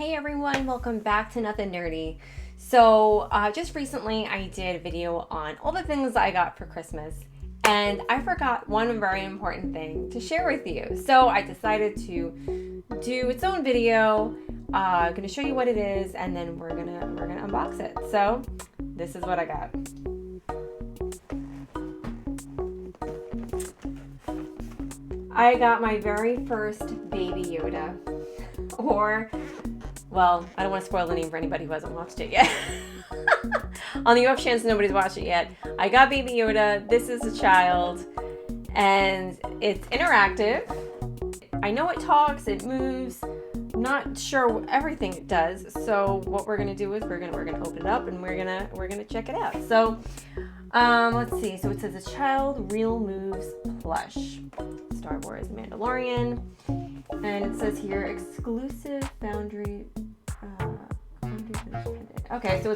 Hey everyone, welcome back to Nothing Nerdy. So just recently I did a video on all the things I got for Christmas and I forgot one very important thing to share with you. So I decided to do its own video. I'm gonna show you what it is and then we're gonna unbox it. So this is what I got. I got my very first Baby Yoda, or, well, I don't want to spoil the name for anybody who hasn't watched it yet. On the off chance nobody's watched it yet, I got Baby Yoda. This is a child, and it's interactive. I know it talks, it moves. I'm not sure everything it does. So what we're gonna do is we're gonna open it up and we're gonna check it out. So let's see. So it says a child real moves plush. Star Wars Mandalorian. And it says here exclusive foundry finish pendant. Okay, so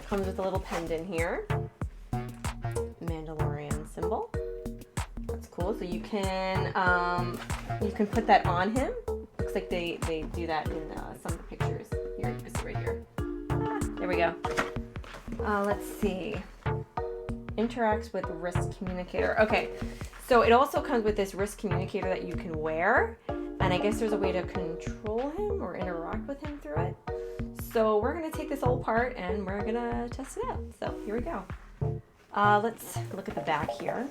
comes with a little pendant here. Mandalorian symbol. That's cool. So you can put that on him. Looks like they do that in some of the pictures. Here, this is right here. There we go. Let's see. Interacts with wrist communicator. Okay, so it also comes with this wrist communicator that you can wear, and I guess there's a way to control him or interact with him through it. So we're gonna take this all apart and we're gonna test it out. So here we go. Let's look at the back here.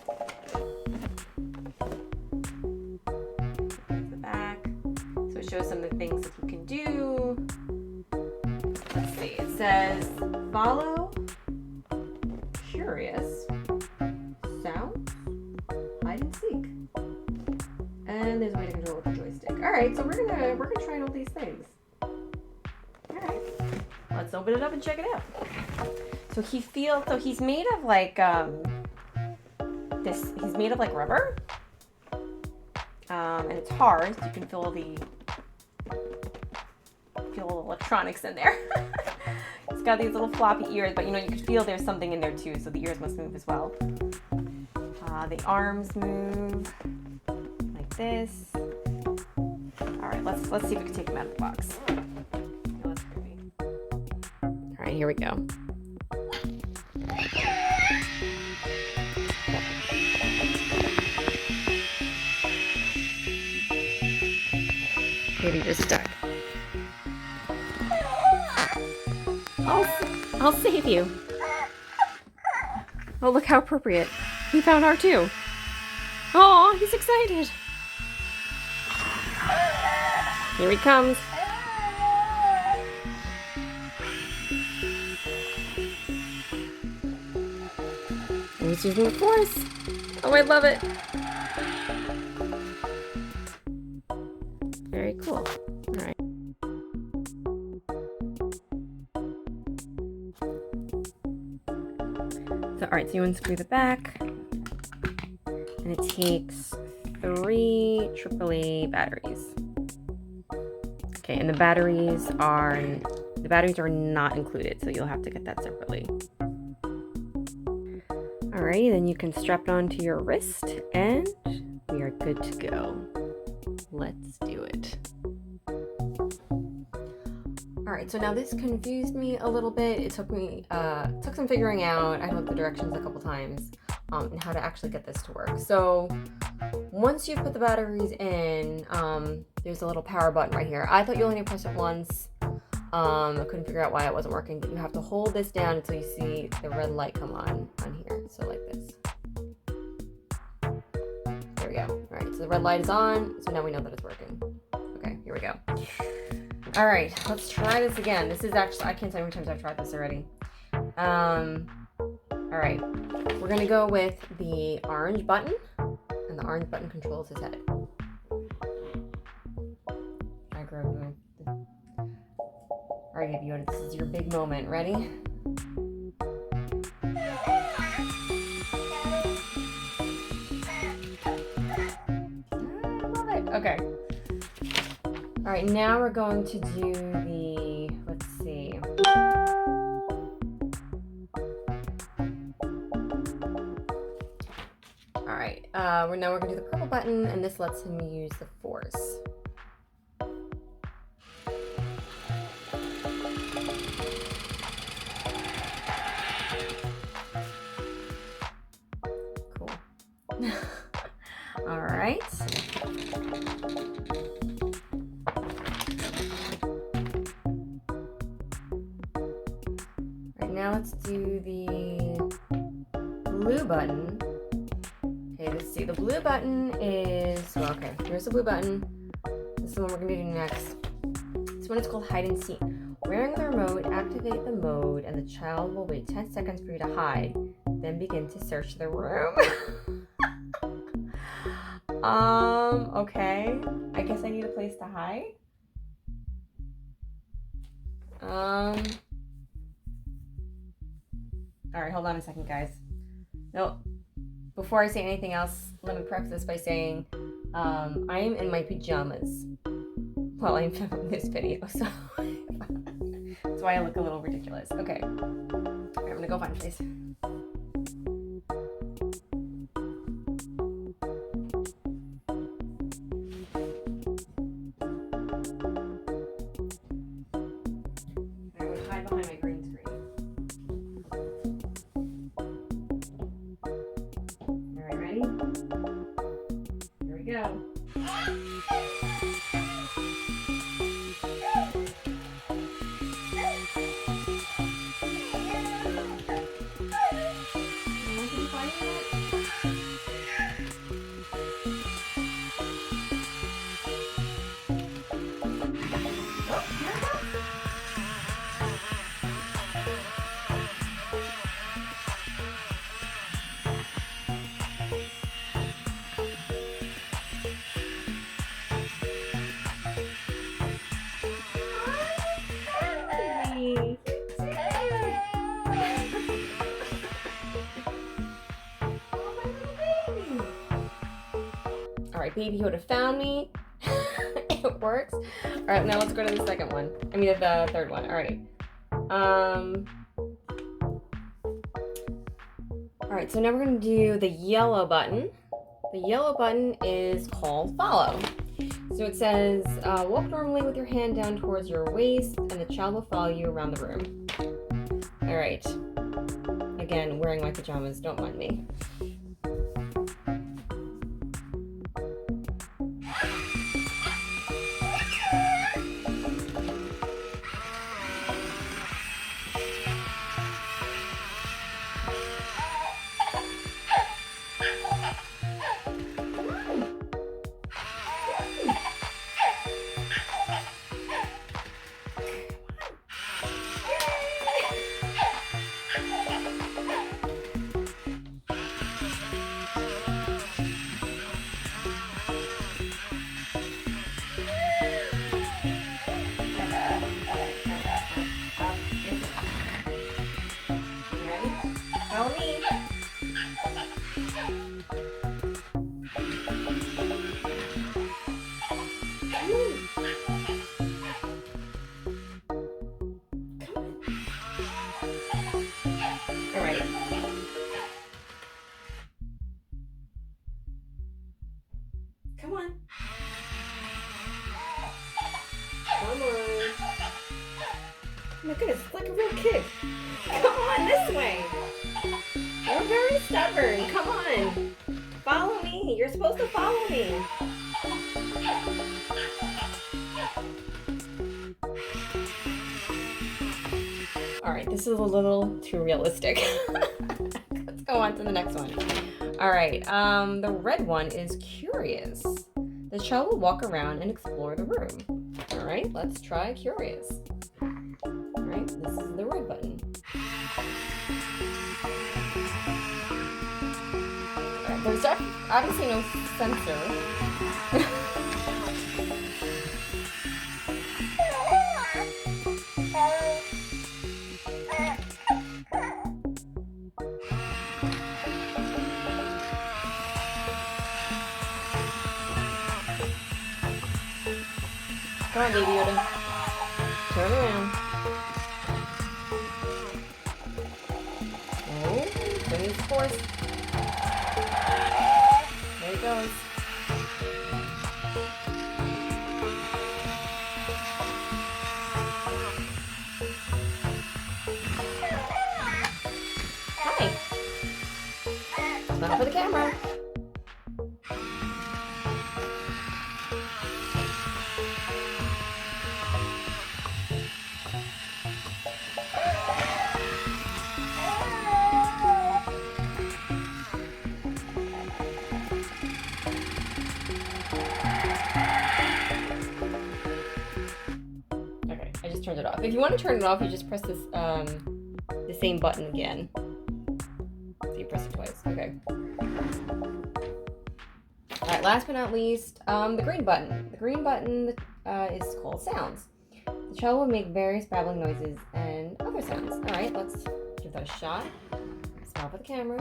Here's the back. So it shows some of the things that you can do. Let's see. It says follow curious sound hide and seek, and there's a way to control it with the joystick. All right, so we're gonna try all these things. All right, let's open it up and check it out. So he's made of like he's made of like rubber, and it's hard. So you can feel the electronics in there. It's got these little floppy ears, but you can feel there's something in there too, so the ears must move as well. The arms move like this. All right, let's see if we can take them out of the box. That's pretty. All right, here we go. Maybe you're stuck. I'll save you. Oh, look how appropriate. He found R2. Oh, he's excited. Here he comes. And he's using the force. Oh, I love it. Very cool. All right. So, all right, so you unscrew the back, and it takes 3 AAA batteries. Okay, and the batteries are not included, so you'll have to get that separately. Alrighty, then you can strap it onto your wrist, and we are good to go. Let's do it. All right, so now this confused me a little bit. It took some figuring out. I looked the directions a couple times and how to actually get this to work. So once you put the batteries in, there's a little power button right here. I thought you only need to press it once. I couldn't figure out why it wasn't working, but you have to hold this down until you see the red light come on here. So like this. There we go. All right, so the red light is on. So now we know that it's working. Okay, here we go. All right, let's try this again. This is actually, I can't tell you how many times I've tried this already. All right, we're gonna go with the orange button, and the orange button controls his head. All right, Baby Yoda, this is your big moment. Ready? I love it. Okay. All right, now we're going to do the, let's see. All right, now we're gonna do the purple button, and this lets him use the force. All right. Right now, let's do the blue button. Okay, let's see. The blue button is, well, okay, here's the blue button. This is the one we're gonna do next. This one is called hide and seek. Wearing the remote, activate the mode, and the child will wait 10 seconds for you to hide, then begin to search the room. Okay. I guess I need a place to hide. All right, hold on a second, guys. No, before I say anything else, let me preface this by saying I am in my pajamas while I'm filming this video, so that's why I look a little ridiculous. Okay, all right, I'm gonna go find a place. Behind my green screen. All right, ready? Here we go. All right, Baby Yoda found me. It works. All right, now let's go to the second one. I mean, the third one. All right. All right, so now we're gonna do the yellow button. The yellow button is called follow. So it says, walk normally with your hand down towards your waist, and the child will follow you around the room. All right. Again, wearing my pajamas, don't mind me. Follow me. All right. Come on. Come on. Oh my goodness, it's like a real kid. Come on this way. You're very stubborn. Come on. Follow me. You're supposed to follow me. All right, this is a little too realistic. Let's go on to the next one. All right, the red one is curious. The child will walk around and explore the room. All right, let's try curious. All right, this is the red button. All right, there's obviously no sensor. Come on, Baby Yoda. Turn around. Oh, bring his force. There he goes. Hi. Smile for the camera. turned it off. If you want to turn it off, you just press this, the same button again. So you press it twice. Okay. All right, last but not least, the green button. The green button is called sounds. The child will make various babbling noises and other sounds. All right, let's give that a shot. Stop with the camera.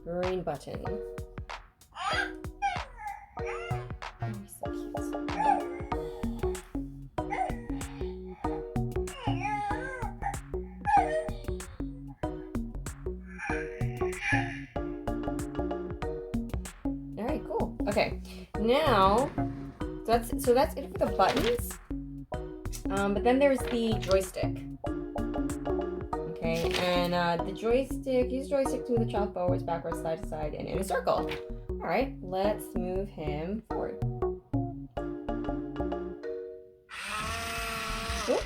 Green button. Oh, he's so cute. All right, cool. Okay, now so that's it for the buttons. But then there's the joystick. Okay, and the joystick, use joystick to move the child forwards, backwards, side to side, and in a circle. All right, let's move him forward. Cool.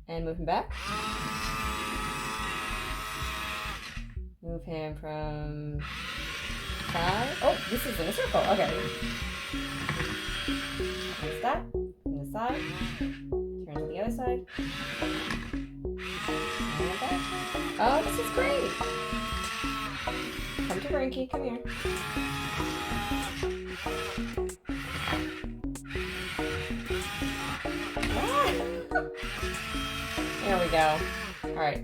And move him back. Move him from side. Oh, this is in a circle. Okay. Like that. From the side. Turn to the other side. And back. Oh, this is great. Come to Frankie. Come here. There we go. All right.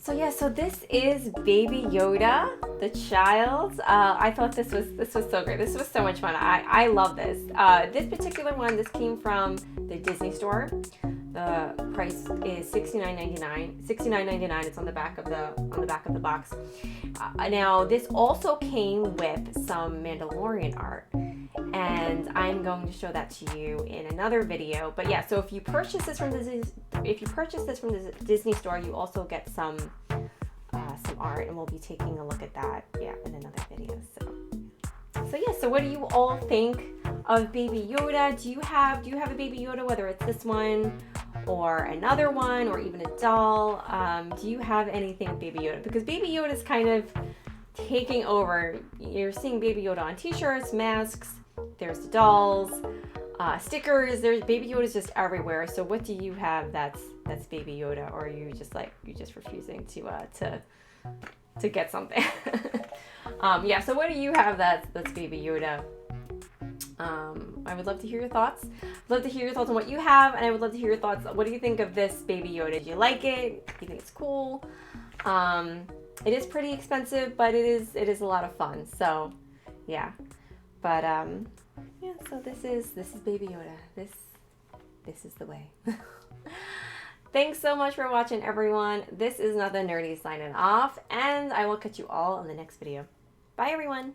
So yeah, so this is Baby Yoda, the child. I thought this was so great. This was so much fun. I love this. This particular one, this came from the Disney store. The price is $69.99. $69.99. It's on the back of the box. Now this also came with some Mandalorian art, and I'm going to show that to you in another video. But yeah, so if you purchase this from the Disney store, you also get some art, and we'll be taking a look at that, yeah, in another video. So yeah, so what do you all think of Baby Yoda? Do you have a Baby Yoda, whether it's this one or another one or even a doll? Do you have anything with Baby Yoda? Because Baby Yoda is kind of taking over. You're seeing Baby Yoda on t-shirts, masks, there's the dolls, stickers, there's Baby Yoda's just everywhere. So what do you have that's Baby Yoda, or are you just refusing to get something? Yeah, so what do you have that's Baby Yoda? I would love to hear your thoughts. I'd love to hear your thoughts on what you have, and I would love to hear your thoughts. What do you think of this Baby Yoda? Do you like it? Do you think it's cool? It is pretty expensive, but it is a lot of fun. So yeah, but yeah. So this is Baby Yoda. This is the way. Thanks so much for watching, everyone. This is Nothing Nerdy signing off, and I will catch you all in the next video. Bye, everyone.